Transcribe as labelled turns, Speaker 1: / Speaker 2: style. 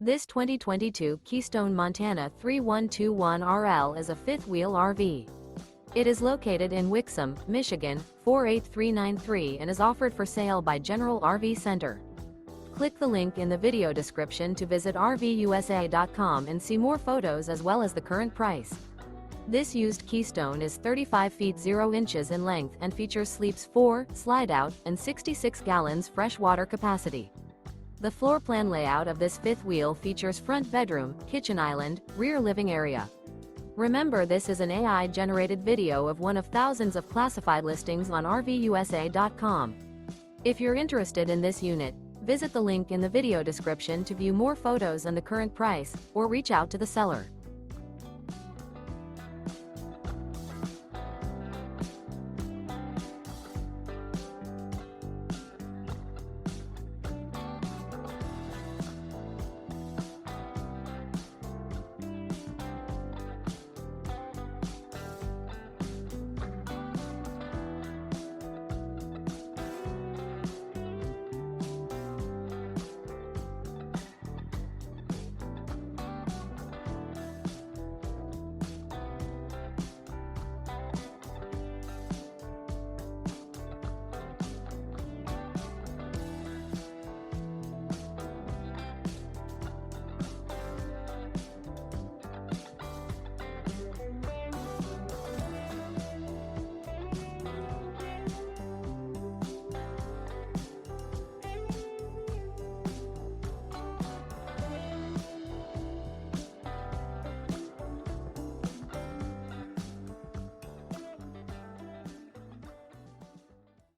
Speaker 1: This 2022 Keystone Montana 3121RL is a fifth-wheel RV. It is located in Wixom, Michigan, 48393 and is offered for sale by General RV Center. Click the link in the video description to visit RVUSA.com and see more photos as well as the current price. This used Keystone is 35 feet 0 inches in length and features sleeps 4, Slideout, and 66 gallons fresh water capacity. The floor plan layout of this fifth wheel features front bedroom, kitchen island, rear living area. Remember, this is an AI-generated video of one of thousands of classified listings on RVUSA.com. If you're interested in this unit, visit the link in the video description to view more photos and the current price, or reach out to the seller.